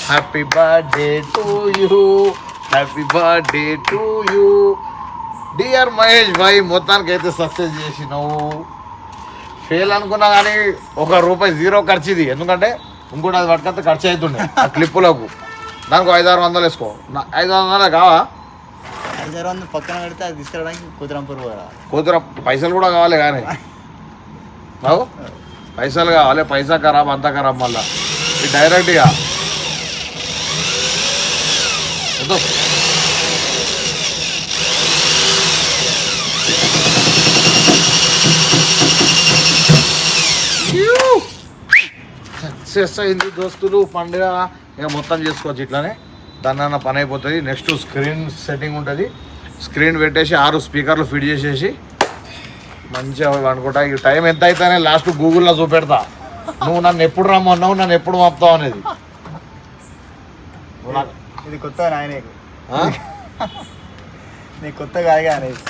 A: Happy birthday to you, happy birthday to you dear Mahesh bhai. మొత్తానికి అయితే సక్సెస్ చేసినావు. ఫెయిల్ అనుకున్నా కానీ ₹1 0 ఖర్చు ఇది. ఎందుకంటే ఇంకోటి అది పట్టుకంటే ఖర్చు అవుతుండే ఆ క్లిప్పులకు. దానికి 500-600 వేసుకో. 500 కావా?
B: 500 పక్కన పెడితే అది తీసుకెళ్ళడానికి
A: కూతుర పైసలు కూడా కావాలి కానీ పైసలు కావాలి. పైసా ఖరాబ్ అంతా ఖరాబ్. మళ్ళా ఇది డైరెక్ట్గా సక్సెస్ అయింది దోస్తులు. పండుగ ఇక మొత్తం చేసుకోవచ్చు ఇట్లానే. దాన్ని పని అయిపోతుంది. నెక్స్ట్ స్క్రీన్ సెట్టింగ్ ఉంటుంది. స్క్రీన్ పెట్టేసి 6 స్పీకర్లు ఫిట్ చేసేసి మంచిగా అనుకుంటా. ఈ టైం ఎంత అవుతానే లాస్ట్ గూగుల్లో చూపెడతా. నువ్వు నన్ను ఎప్పుడు రమ్మన్నావు, నన్ను ఎప్పుడు పంపుతావు అనేది.
B: ఇది కొత్తగా నీకు కొత్తగా అనేది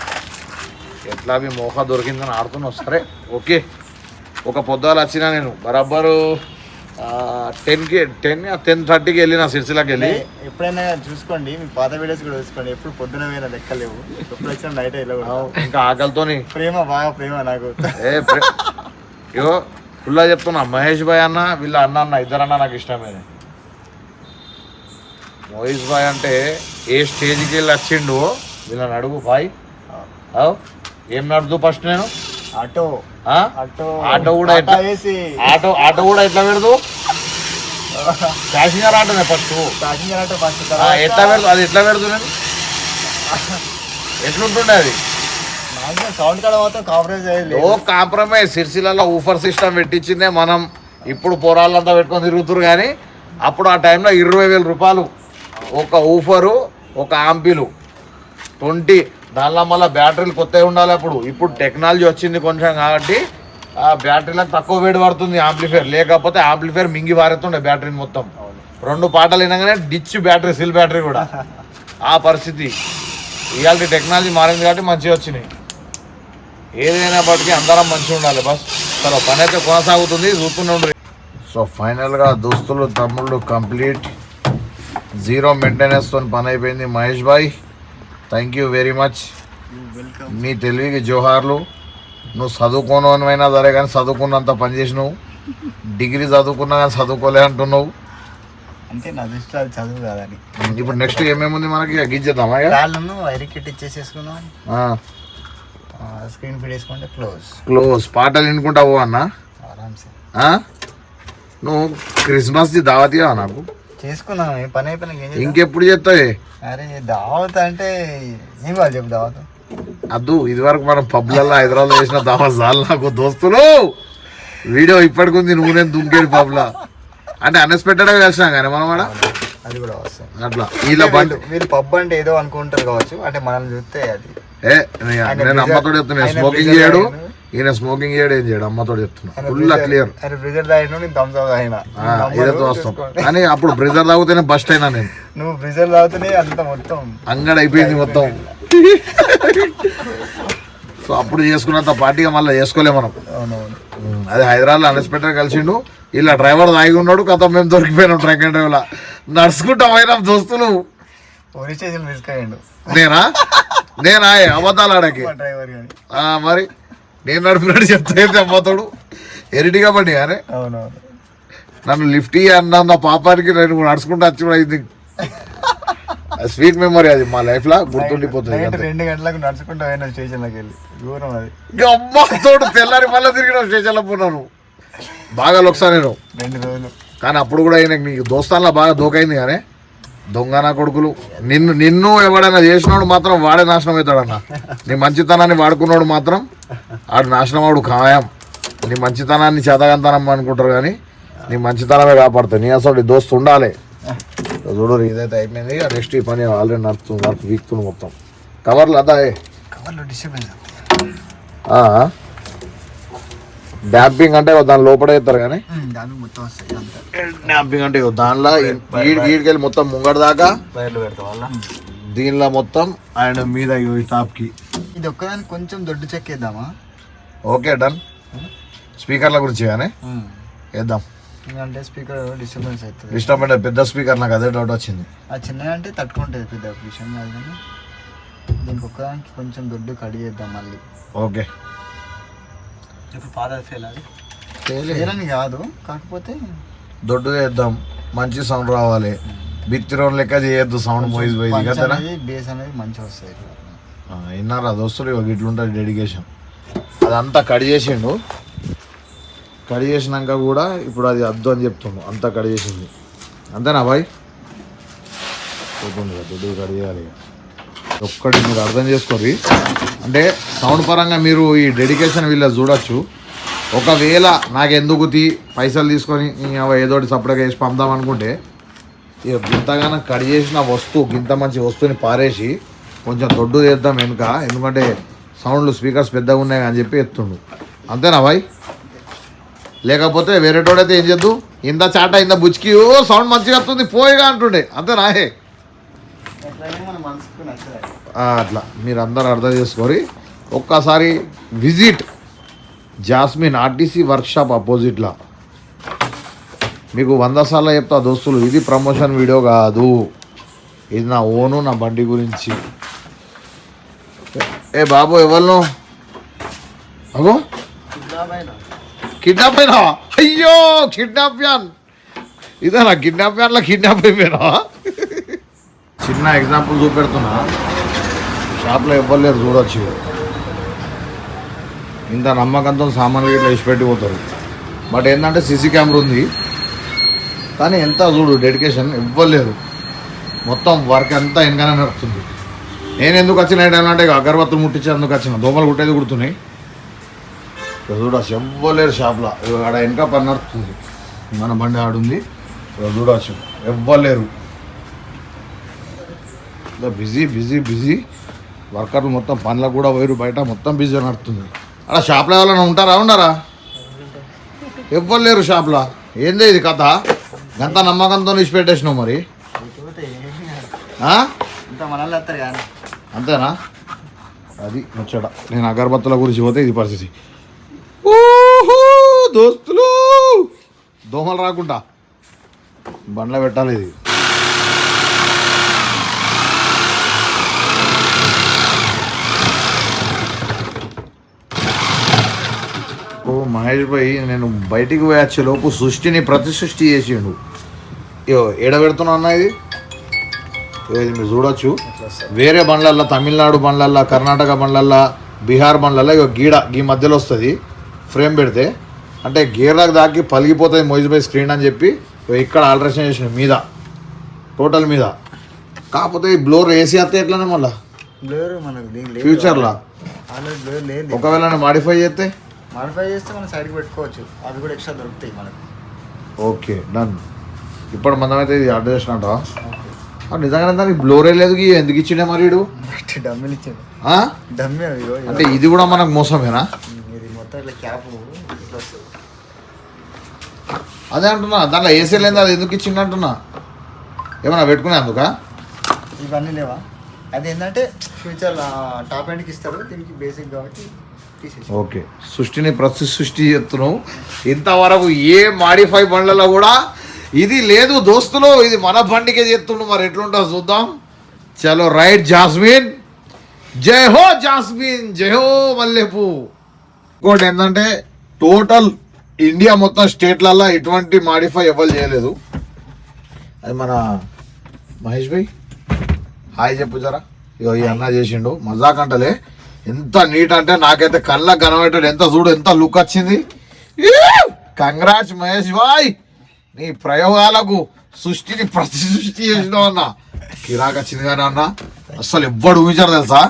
A: ఎట్లా మీ మోకా దొరికిందని ఆడుతున్నావు. సరే ఓకే. ఒక పొద్దులు వచ్చినా నేను బరాబరు 10:30కి వెళ్ళిన సిరిసిల్లకి వెళ్ళి.
B: ఎప్పుడైనా చూసుకోండి, మీ పాత వీడియోస్ కూడా చూసుకోండి. ఎప్పుడు పొద్దున వేరే లెక్కలేవు. ఎప్పుడు వచ్చిన నైట్
A: ఇంకా ఆకలితోని
B: బాగా ప్రేమ నాకు.
A: ఇగో ఫుల్లా చెప్తున్నా. మహేష్ భాయ్ అన్న వీళ్ళ అన్న ఇద్దరన్నా నాకు ఇష్టమే. మహేష్ భాయ్ అంటే ఏ స్టేజ్కి వెళ్ళి వచ్చిండు వీళ్ళని అడుగు భాయ్. ఏం నడుదు ఫస్ట్ నేను
B: ఆటో
A: కూడా ఆటో కూడా ఎట్లా పెడదు? Passenger ఆటోనే first. ఎట్లా పెడదు? అది ఎట్లా పెడదు? నేను ఎట్లుంటుండే అది?
B: సౌండ్ కాడ మాత్రం
A: కాంప్రమైజ్. సిరిసిల్లలో ఊఫర్ సిస్టమ్ పెట్టించిందే మనం. ఇప్పుడు పోరాళ్ళంతా పెట్టుకొని తిరుగుతురు కానీ అప్పుడు ఆ టైంలో ₹20,000 ఒక ఊఫరు, ఒక ఆంపిలు 20. దానిలో మళ్ళీ బ్యాటరీలు కొత్తవి ఉండాలి. ఇప్పుడు టెక్నాలజీ వచ్చింది కొంచెం కాబట్టి ఆ బ్యాటరీలకు తక్కువ వేడి పడుతుంది ఆంప్లిఫైర్. లేకపోతే ఆంప్లిఫైర్ మింగి పారుతుండే బ్యాటరీని మొత్తం. 2 పాటలు వినగానే డిచ్ బ్యాటరీ, సిల్ బ్యాటరీ కూడా. ఆ పరిస్థితి. ఇవాళ టెక్నాలజీ మారింది కాబట్టి మంచిగా వచ్చినాయి. ఏదైనా బట్టి అందరం మంచిగా ఉండాలి బస్. సరే పని అయితే కొనసాగుతుంది, చూస్తూనే ఉండాలి. సో ఫైనల్గా దోస్తులు తమ్ముళ్ళు కంప్లీట్ 0 మెయింటెనెన్స్తో పని అయిపోయింది. మహేష్ భాయ్ థ్యాంక్ యూ వెరీ మచ్. నీ తెలివికి జోహార్లు. నువ్వు చదువుకోనైనా సరే కానీ చదువుకున్నంత పని చేసినావు. డిగ్రీ చదువుకున్నా కానీ చదువుకోలే అంటున్నావు.
B: అంటే నా దృష్టిలో అది చదువు కాదని.
A: ఇప్పుడు నెక్స్ట్ ఏమేమి ఉంది మనకి గిజ్జేద్దామా ఇక?
B: రాళ్ళను వైర్ కిట్ ఇచ్చేసేసుకున్నాం, స్క్రీన్ ఫీడ్ వేసుకుంటే
A: క్లోజ్ పాటలు వినుకుంటావు అన్న
B: ఆరామ్సే.
A: నువ్వు క్రిస్మస్ ది దావత్ నాకు
B: చేసుకున్నాం, ఏ పని అయిపోయినా
A: ఇంకెప్పుడు చెప్తావే?
B: అరే దావత్ అంటే ఏం కాదు చెప్పు దావత్.
A: అద్దు ఇది వరకు మనం పబ్లలో హైదరాబాద్ చేసిన దావత్ చాలు నాకు దోస్తులు. వీడియో ఇప్పటికుంది నువ్వు నేను దుంకేడు పబ్లా అంటే అన్ఎక్స్పెక్టెడ్ గా కలిసినా కానీ మనం కూడా
B: అది కూడా వస్తుంది
A: అట్లా ఇలా బండి.
B: మీరు పబ్ అంటే ఏదో అనుకుంటారు కావచ్చు, అంటే మనల్ని చూస్తే అది
A: నేను అమ్మతో చెప్తున్నా స్మోకింగ్ చేయడు, ఈయన స్మోకింగ్ చేయడు, ఏం చేయడు, అమ్మతో చెప్తున్నా ఫుల్ క్లియర్.
B: బ్రిజర్ తాగిన నేను థమ్స్ అప్ తాగినా,
A: ఏదో వస్తాం కానీ అప్పుడు బ్రిజర్ తాగితేనే బస్ట్ అయినా నేను.
B: నువ్వు బ్రిజర్ తాగితేనే అంత మొత్తం
A: అంగడి అయిపోయింది మొత్తం. సో అప్పుడు చేసుకున్నంత పార్టీగా మళ్ళీ చేసుకోలేము మనం.
B: అవునవును.
A: అదే హైదరాబాద్లో అన్ఎక్స్పెక్టెడ్ కలిసిండు, ఇలా డ్రైవర్ తాగి ఉన్నాడు, కథ మేము దొరికిపోయినాం ట్రక్ అండ్ డ్రైవ్లా నడుచుకుంటా పోయినాం దోస్తులు.
B: పోలీస్ స్టేషన్ మిస్ అయ్యిండు.
A: నేనా అబద్ధాలు ఆడకి
B: డ్రైవర్ కానీ
A: మరి నేను నడిపినట్టు చెప్తే అమ్మతోడు ఎరిటిగా పడి కానీ
B: అవునవును
A: నన్ను లిఫ్ట్ అన్న పాపానికి నేను నడుచుకుంటూ వచ్చి కూడా అయింది. స్వీట్ మెమరీ అది మా లైఫ్ లా గుర్తుండిపోతుంది.
B: 2 గంటలకు నడుచుకుంటూ పోయినా స్టేషన్లోకి వెళ్ళి, దూరం అది.
A: అమ్మతోడు తెల్లారి మళ్ళీ తిరిగిన స్టేషన్లో పోయినాను బాగా ఒకసారి నేను
B: 2 రోజులు.
A: కానీ అప్పుడు కూడా ఆయన నీకు దోస్తాన్లా బాగా దోకైంది కానీ దొంగనా కొడుకులు. నిన్ను ఎవడైనా చేసినోడు మాత్రం వాడే నాశనం అవుతాడన్న. నీ మంచితనాన్ని వాడుకున్నాడు మాత్రం ఆడు నాశనం వాడు ఖాయం. నీ మంచితనాన్ని చేతగంతనం అనుకుంటారు కానీ నీ మంచితనమే కాపాడుతుంది. నీ అసలు దోస్తు ఉండాలి. చూడు ఇదైతే అయిపోయింది, నెక్స్ట్ ఈ పని ఆల్రెడీ నడుపుతుంది వీక్తుంది మొత్తం. కవర్లు అదా
B: కవర్లో డిస్టర్బెన్స్.
A: డ్యాంపింగ్ అంటే దాని లోపల వేస్తారు కానీ
B: మొత్తం వస్తాయి.
A: డ్యాంపింగ్ అంటే దానిలో ఈడికెళ్ళి మొత్తం ముంగడ దాకా
B: వైర్లు పెడతాం వల్ల
A: దీనిలో మొత్తం అండ్ మీద ఈ టాప్కి.
B: ఇది ఒక్కదానికి కొంచెం దొడ్డు చెక్కేద్దామా?
A: Okay done. స్పీకర్ల గురించి కానీ వేద్దాం.
B: ఎందుకంటే స్పీకర్ డిస్టర్బెన్స్ అవుతుంది.
A: డిస్టర్బెన్స్ పెద్ద స్పీకర్ నాకు అదే డౌట్ వచ్చింది.
B: అది చిన్నగా అంటే తట్టుకుంటుంది, పెద్ద విషయం కాదు కానీ దీనికి ఒక్కదానికి కొంచెం దొడ్డు కడి చేద్దాం మళ్ళీ.
A: ఓకే
B: ఇప్పుడు పాదాలు ఫెయిల్ అని కాదు, కాకపోతే
A: దొడ్డు వేద్దాం, మంచి సౌండ్ రావాలి. బిత్తిరోన్ లెక్క చేయొద్దు సౌండ్ పోయి కదా.
B: బేస్ అనేది మంచిగా వస్తాయి.
A: విన్నారా దోస్తులు, ఇట్లుంటుంది డెడికేషన్. అదంతా కడి చేసిండు, కడి చేసినాక కూడా ఇప్పుడు అది అద్దు అని చెప్తుండు. అంతా కడి చేసింది అంతేనా బాయ్? పోతుంది దొడ్డు కడి చేయాలి. ఒక్కటి మీరు అర్థం చేసుకోండి. అంటే సౌండ్ పరంగా మీరు ఈ డెడికేషన్ వీళ్ళ చూడొచ్చు. ఒకవేళ నాకు ఎందుకు పైసలు తీసుకొని ఏదోటి సపరేట్గా వేసి పంపుదాం అనుకుంటే ఇక గింతగానో కడి చేసిన వస్తువు గింత మంచి వస్తువుని పారేసి కొంచెం దొడ్డు చేద్దాం వెనుక, ఎందుకంటే సౌండ్లు స్పీకర్స్ పెద్దగా ఉన్నాయి అని చెప్పి ఎత్తుండు. అంతేనా బాయ్? లేకపోతే వేరేటోడైతే ఏం చేద్దు, ఇంత చాట ఇంత బుచ్చికి ఓ సౌండ్ మంచిగా వస్తుంది పోయిగా అంటుండే. అంతేనా? అట్లా మీరు అందరూ అర్థం చేసుకొని ఒక్కసారి విజిట్ జాస్మిన్ ఆర్టీసీ వర్క్షాప్ అపోజిట్లో. మీకు 100 సార్లు చెప్తా దోస్తులు, ఇది ప్రమోషన్ వీడియో కాదు, ఇది నా ఓను, నా బండి గురించి. ఏ బాబు ఎవరు అగో కిడ్నాప్ అయినావా? అయ్యో కిడ్నాప్ ప్యాన్ ఇదేనా? కిడ్నాప్ ప్యాన్లో కిడ్నాప్ అయిపోయినావా? చిన్న ఎగ్జాంపుల్ చూపెడుతున్నా. షాప్లో ఇవ్వలేరు చూడొచ్చు. ఇంత నమ్మకంతో సామాన్లు ఇట్లా వేసి పెట్టిపోతారు. బట్ ఏంటంటే సీసీ కెమెరా ఉంది కానీ ఎంత చూడు డెడికేషన్ ఇవ్వలేదు. మొత్తం వర్క్ అంతా వెనకనే నడుస్తుంది. నేను ఎందుకు వచ్చిన ఏంటంటే అగరబత్తులు ముట్టించి అందుకు వచ్చిన, దోమలు కుట్టేది కుడుతున్నాయి. చూడవచ్చు ఇవ్వలేరు షాప్లో, ఆడ వెనక పని నడుస్తుంది. మన బండి ఆడుంది చూడవచ్చు, ఇవ్వలేరు. బిజీ బిజీ బిజీ వర్కర్లు మొత్తం పనులకు కూడా పోయారు, బయట మొత్తం బిజీ నడుస్తుంది. అలా షాప్లో ఎవరైనా ఉంటారా? ఉన్నారా? ఇవ్వలేరు షాప్లో. ఏందే ఇది కథ? ఎంత నమ్మకంతో విడిచిపెట్టేసినావు మరి. అంతేనా? అది ముచ్చట. నేను అగరబత్తుల గురించి పోతే ఇది పరిస్థితి. దోస్తులు దోమలు రాకుండా బండ్లో పెట్టాలి ఇది. ఓ మహేష్ భాయ్, నేను బయటికి పోయొచ్చే లోపు సృష్టిని ప్రతి సృష్టి చేసిండు. ఇగో ఏడబెడుతున్నా అన్న ఇది మీరు చూడొచ్చు. వేరే బండ్లల్లో, తమిళనాడు బండ్లల్లో, కర్ణాటక బండ్లల్లో, బీహార్ బండ్లల్లో ఇగో గీ మధ్యలో వస్తుంది ఫ్రేమ్ పెడితే. అంటే గేర్ దాకి పలిగిపోతుంది మోయిజ్ స్క్రీన్ అని చెప్పి ఇక్కడ ఆల్టరేషన్ చేసిన మీద టోటల్ మీద. కాకపోతే ఈ బ్లోర్ ఏసీ వస్తే ఎట్లనే మళ్ళీ
B: బ్లోర్ మనకు
A: ఫ్యూచర్లో
B: ఆల్రెడీ బ్లోర్ లేదు.
A: ఒకవేళ మాడిఫై చేస్తే
B: మనం సైడ్కి పెట్టుకోవచ్చు, అవి కూడా ఎక్స్ట్రా దొరుకుతాయి మనకు.
A: Okay done. ఇప్పుడు మనమైతే ఇది ఆర్డర్ చేసినట్ట నిజంగానే దానికి బ్లోరే లేదు. ఎందుకు ఇచ్చిండే మరి వీడు
B: డమ్మీలు ఇచ్చాడు. డమ్మీ అవి
A: అంటే ఇది కూడా మనకు మోసమేనా?
B: ఇది మొత్తం ఇట్లా క్యాప్ ఇట్లా వస్తుంది.
A: అదే అంటున్నా, దాంట్లో ఏసీ లేదు, అది ఎందుకు ఇచ్చిండు అంటున్నా. ఏమన్నా పెట్టుకునే అందుక
B: ఇవన్నీ లేవా? అది ఏంటంటే ఫ్యూచర్లో టాప్ ఎండ్కి ఇస్తారు, దీనికి బేసిక్ కాబట్టి తీసేసి.
A: ఓకే, సృష్టిని సృష్టి చేస్తున్నావు. ఇంతవరకు ఏ మాడిఫై బండ్లలో కూడా ఇది లేదు దోస్తులు. ఇది మన బండికే చేస్తుండు, మరి ఎట్లుంటుందో చూద్దాం. చలో రైట్ జాస్మిన్, జై హో జాస్మిన్, జై హో మల్లెపూ. ఇంకోటి ఏంటంటే టోటల్ ఇండియా మొత్తం స్టేట్లలో ఎటువంటి మాడిఫై ఎవరు చేయలేదు. అది మన మహేష్ భాయ్ హాయ్ చెప్పు జరా. ఇగో ఈ అన్న చేసిండు, మజాక్ అంటలే. ఎంత నీట్ అంటే నాకైతే కళ్ళకు కనబెట్టాడు. ఎంత చూడు, ఎంత లుక్ వచ్చింది. కంగ్రాట్స్ మహేష్ భాయ్, నీ ప్రయోగాలకు సృష్టిని సృష్టి చేసినావు అన్న. కిరాక్ వచ్చింది కానీ అన్న అస్సలు ఎవ్వడు ఊహించారు తెలుసా.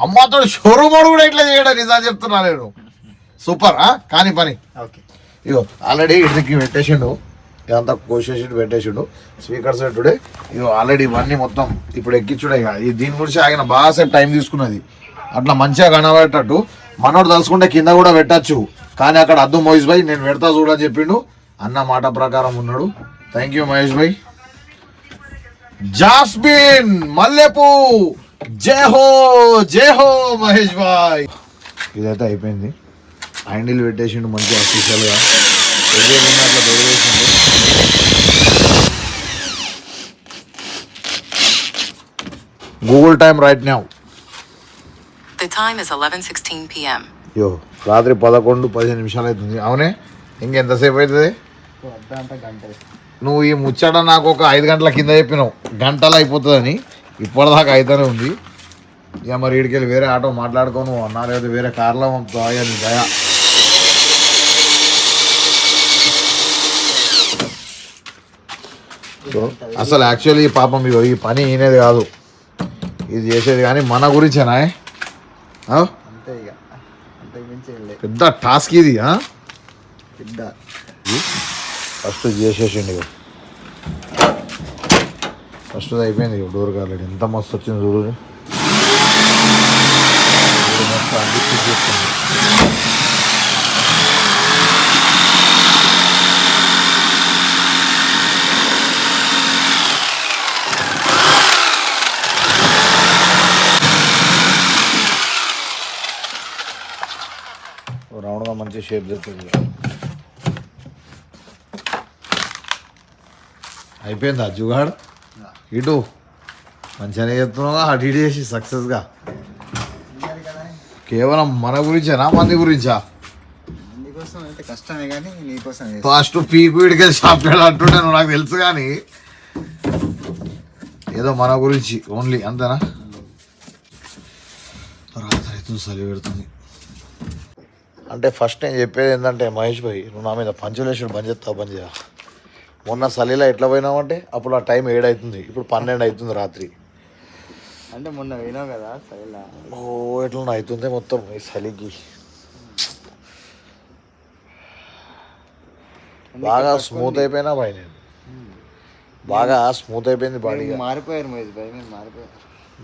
A: అమ్మతో షోరూమ్ కూడా ఇట్లా చేయడం నిజా చెప్తున్నా నేను. సూపర్ కానీ పని.
B: ఓకే,
A: ఇగో ఆల్రెడీ ఇటుకి పెట్టేసిండు, ఇదంతా కోసేసి పెట్టేసిండు. స్పీకర్స్ పెట్టుడే. ఇగో ఆల్రెడీ ఇవన్నీ మొత్తం ఇప్పుడు ఎక్కించుడే. ఇక దీని గురించి ఆయన బాగా సేపు టైం తీసుకున్నది. అట్లా మంచిగా కనబడేటట్టు మనోడు తలుసుకుంటే కింద కూడా పెట్టచ్చు. కానీ అక్కడ అద్దు మహేష్ భాయ్ నేను పెడతా చూడని చెప్పిండు. అన్న మాట ప్రకారం ఉన్నాడు. Thank you Mahesh bhai. Jasmine Mallepu, జై హో జై హో మహేష్ భాయ్. ఇదైతే అయిపోయింది. హ్యాండిల్ పెట్టేసిండు మంచిగా అఫీషియల్గా. Google time right now.
D: The time is 11:16 p.m.
A: యో రాత్రి 11:15 నిమిషాలు అవుతుంది. అవునే, ఇంకెంతసేపు అవుతుంది?
B: గంట.
A: నువ్వు ఈ ముచ్చట నాకు ఒక 5 గంటల కింద చెప్పినావు గంటలు అయిపోతుందని. ఇప్పటిదాకా అయితేనే ఉంది. ఇక మరి ఇడికెళ్ళి వేరే ఆటో మాట్లాడుకోను అన్నా, లేదా వేరే కార్లో పంపుతాయా నీ దయ. అసలు యాక్చువల్లీ పాపం ఈ పని ఈయనేది కాదు, ఇది చేసేది కానీ మన గురించేనా.
B: అంతే ఇక, అంతకు మించి
A: పెద్ద టాస్క్ ఇది.
B: పెద్ద
A: ఫస్ట్ చేసేసిండి. ఫస్ట్ అయిపోయింది డోర్ కాలేదు. ఎంత మస్తు వచ్చింది చూడు. రౌండ్గా మంచి షేప్ చేస్తుంది. అయిపోయిందా జుగాడ్? ఇటు మంచిగానే చెప్తున్నావుగా, అటు ఇటు చేసి సక్సెస్గా. కేవలం మన గురించేనా మంది గురించా?
B: నీకోసం అయితే కష్టమే కానీ నీకోసం
A: ఫస్ట్ పీకు వీడికి సాఫ్ట్వేర్ అంటుంటే నువ్వు నాకు తెలుసు కానీ ఏదో మన గురించి ఓన్లీ అంతేనా? రాత్రి అయితే చలి పెడుతుంది. అంటే ఫస్ట్ నేను చెప్పేది ఏంటంటే మహేష్ భాయ్, నువ్వు నా మీద పంచులేషన్ బంద్ చేస్తావు, బంద్ చేయ. మొన్న చలిలో ఎట్లా పోయినావంటే అప్పుడు ఆ టైం 7 అవుతుంది, ఇప్పుడు 12 అవుతుంది రాత్రి.
B: అంటే మొన్న వినావు కదా చలిలా.
A: ఓ ఎట్లా అవుతుంది మొత్తం ఈ చలికి. బాగా స్మూత్ అయిపోయినా బాయ్, నేను బాగా స్మూత్ అయిపోయింది బాడీ.
B: మారిపోయారు మహేష్ భాయ్, మీరు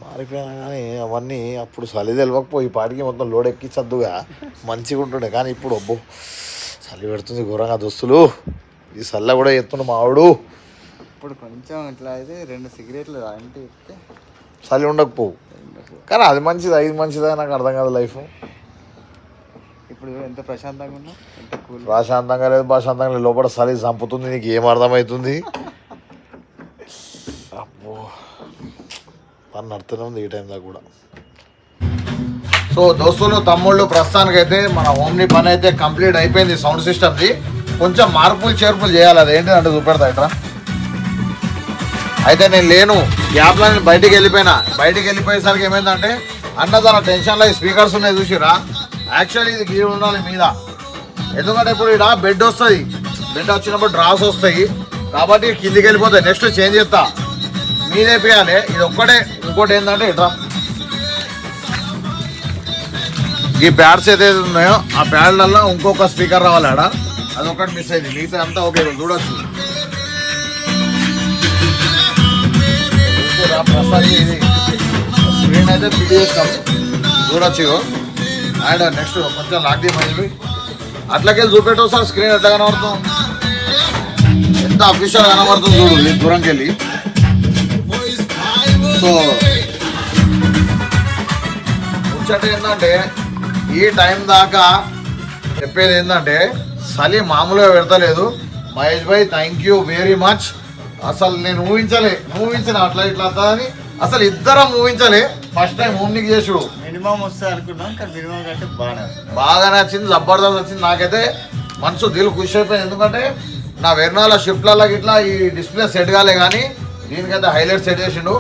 A: మారిపోయినా కానీ అవన్నీ అప్పుడు చలి తెలియకపోయి పాటికి మొత్తం లోడ్ ఎక్కించద్దుగా మంచిగా ఉంటుండే. కానీ ఇప్పుడు అబ్బో చలి పెడుతుంది ఘోరంగా దోస్తులు. ఈ చల్ల కూడా ఎత్తుండు మావాడు.
B: ఇప్పుడు కొంచెం ఇట్లా అయితే 2 సిగరెట్లు అంటే ఇస్తే
A: చలి ఉండకపోవు. కానీ అది మంచిది, ఇది మంచిదా నాకు అర్థం కాదు లైఫ్.
B: ఇప్పుడు ఎంత ప్రశాంతంగా ఉన్నా, ఎంత కూల్.
A: ప్రశాంతంగా లేదు, ప్రశాంతంగా లేదు, లోపల చలి చంపుతుంది. నీకు ఏం అర్థమవుతుంది? అబ్బో పని నడుతూనే ఉంది ఈ టైం దాకా కూడా. సో దోస్తులు తమ్ముళ్ళు, ప్రస్తుతానికైతే మన ఓమ్ని పని అయితే కంప్లీట్ అయిపోయింది. సౌండ్ సిస్టమ్ది కొంచెం మార్పులు చేర్పులు చేయాలి. అది ఏంటంటే చూపెడతా ఇట్రా. అయితే నేను లేను, గ్యాప్లో నేను బయటికి వెళ్ళిపోయినా. బయటికి వెళ్ళిపోయేసరికి ఏమైందంటే అన్న తన టెన్షన్లో స్పీకర్స్ ఉన్నాయి చూసిరా. యాక్చువల్లీ ఇది గీ ఉండాలి మీద, ఎందుకంటే ఇప్పుడు ఇక్కడ బెడ్ వస్తుంది. బెడ్ వచ్చినప్పుడు డ్రాస్ వస్తాయి కాబట్టి కిందికి వెళ్ళిపోతాయి. నెక్స్ట్ చేంజ్ చేస్తా, మీదేపియాలి. ఇది ఒక్కటే. ఇంకోటి ఏంటంటే ఇట్రా, ఈ ప్యాడ్స్ ఏదైతే ఉన్నాయో ఆ ప్యాడ్లలో ఇంకొక స్పీకర్ రావాలి ఆడ, అది ఒకటి మిస్ అయింది. మిగతా అంతా ఓకే చూడొచ్చు. ప్రస్తుతానికి ఇది స్క్రీన్ అయితే ఫిట్ చేస్తాం చూడొచ్చు. అండ్ నెక్స్ట్ కొంచెం లాక్ తీయమని అట్లకెళ్ళి చూపెట్టు సార్. స్క్రీన్ ఎట్లా కనబడుతుంది, ఎంత అఫీషియల్ కనబడుతుంది చూడు ఈ దూరంకి వెళ్ళి. సో ముచ్చట ఏంటంటే ఈ టైం దాకా చెప్పేది ఏంటంటే చలి మామూలుగా పెడతలేదు. మహేష్ భాయ్ థ్యాంక్ యూ వెరీ మచ్. అసలు నేను ఊహించిన అట్లా ఇట్లా అని అసలు ఇద్దరం ఊహించలే. ఫస్ట్ టైం హోమ్నికి చేసుడు
B: మినిమం వస్తుంది అనుకున్నాం, కానీ మినిమం కంటే
A: బాగా నచ్చింది, జబర్దస్త్ వచ్చింది. నాకైతే మనసు దిల్ ఖుషి అయిపోయింది. ఎందుకంటే నా వెర్నాల షిఫ్ట్లలో ఇట్లా ఈ డిస్ప్లే సెట్ కాలే, కానీ దీనికైతే హైలైట్ సెట్ చేసిండు.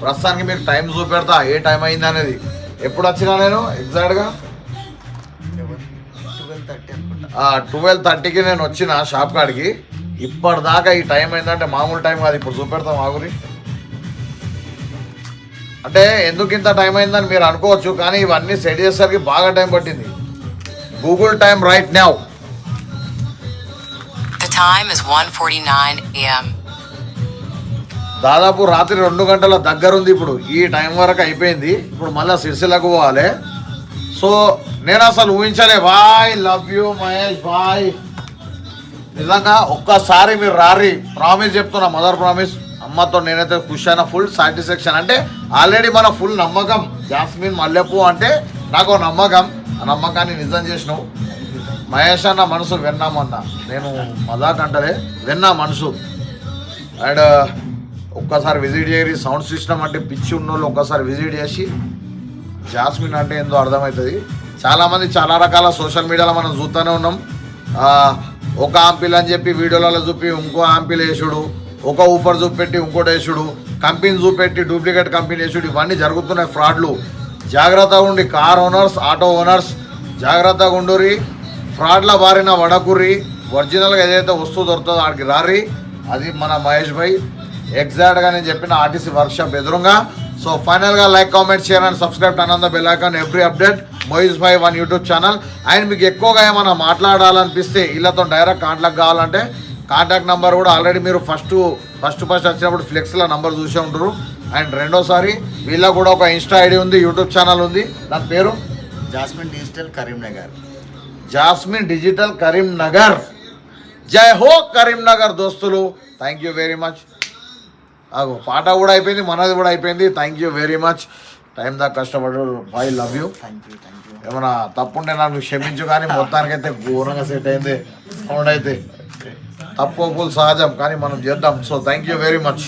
A: ప్రస్తుతానికి మీకు టైం చూపెడతా ఏ టైం అయింది అనేది. ఎప్పుడు వచ్చినా నేను ఎగ్జాక్ట్గా 12:30కి నేను వచ్చిన షాప్ కాడికి. ఇప్పటిదాకా ఈ టైం అయిందంటే మామూలు టైం కాదు. ఇప్పుడు చూపెడతాం ఆగురి. అంటే ఎందుకు ఇంత టైం అయిందని మీరు అనుకోవచ్చు, కానీ ఇవన్నీ సెట్ చేసేసరికి బాగా టైం పట్టింది. Google time right now.
D: The time is 1:49 a.m.
A: దాదాపు రాత్రి 2 గంటల దగ్గర ఉంది. ఇప్పుడు ఈ టైం వరకు అయిపోయింది. ఇప్పుడు మళ్ళీ సిరిసిల్లకు పోవాలి. సో నేను అసలు ఊహించలే. బాయ్ లవ్ యూ మహేష్ బాయ్. నిజంగా ఒక్కసారి మీరు రారి, ప్రామిస్ చెప్తున్నా, మదర్ ప్రామిస్. అమ్మతో నేనైతే ఖుషి అయినా, ఫుల్ సాటిస్ఫాక్షన్. అంటే ఆల్రెడీ మన ఫుల్ నమ్మకం జాస్మిన్ మల్లెపూ అంటే నాకు నమ్మకం. ఆ నమ్మకాన్ని నిజం చేసినావు మహేష్ అన్న. మనసు విన్నామన్నా, నేను మజాక్ అంటలే, విన్నా మనసు. అండ్ ఒక్కసారి విజిట్ చేయరి. సౌండ్ సిస్టమ్ అంటే పిచ్చి ఉన్నోళ్ళు ఒక్కసారి విజిట్ చేసి జాస్మిన్ అంటే ఏందో అర్థమవుతుంది. చాలామంది చాలా రకాల సోషల్ మీడియాలో మనం చూస్తూనే ఉన్నాం. ఒక ఆంపిల్ అని చెప్పి వీడియోలలో చూపి ఇంకో ఆంపిల్ వేసుడు, ఒక ఊఫర్ చూపెట్టి ఇంకోటి వేసుడు, కంపెనీ చూపెట్టి డూప్లికేట్ కంపెనీ వేసుడు, ఇవన్నీ జరుగుతున్నాయి ఫ్రాడ్లు. జాగ్రత్తగా ఉండి కార్ ఓనర్స్, ఆటో ఓనర్స్ జాగ్రత్తగా ఉండుర్రి. ఫ్రాడ్ల బారిన వడకుర్రి. ఒరిజినల్గా ఏదైతే వస్తువు దొరుకుతుందో ఆడికి రారి. అది మన మహేష్ భాయ్ ఎగ్జాక్ట్గా నేను చెప్పిన ఆర్టీసీ వర్క్షాప్ ఎదురుగా. సో ఫైనల్గా like, comment, share and subscribe to ఆనంద bell icon every update Mahesh bhai 1 YouTube channel. And మీకు ఎక్కువగా ఏమైనా మాట్లాడాలనిపిస్తే వీళ్ళతో డైరెక్ట్ కాంటాక్ట్ కావాలంటే కాంటాక్ట్ నెంబర్ కూడా ఆల్రెడీ మీరు ఫస్ట్ వచ్చినప్పుడు ఫ్లెక్స్లో నంబర్ చూసే ఉంటారు. అండ్ రెండోసారి వీళ్ళకి కూడా ఒక ఇన్స్టా ఐడి ఉంది, యూట్యూబ్ ఛానల్ ఉంది. దాని పేరు
B: jasmine digital Karimnagar.
A: Jasmine digital Karimnagar. జై హో కరీంనగర్ దోస్తులు. Thank you very much. అగో పాట కూడా అయిపోయింది, మనది కూడా అయిపోయింది. Thank you very much. Time దాకా కష్టపడు. I love you.
B: Thank you.
A: ఏమన్నా తప్పుంటే నన్ను క్షమించు, కానీ మొత్తానికైతే ఘోరంగా సెట్ అయింది. సౌండ్ అయితే తప్పు ఒప్పులు సహజం, కానీ మనం చేద్దాం. So thank you very much.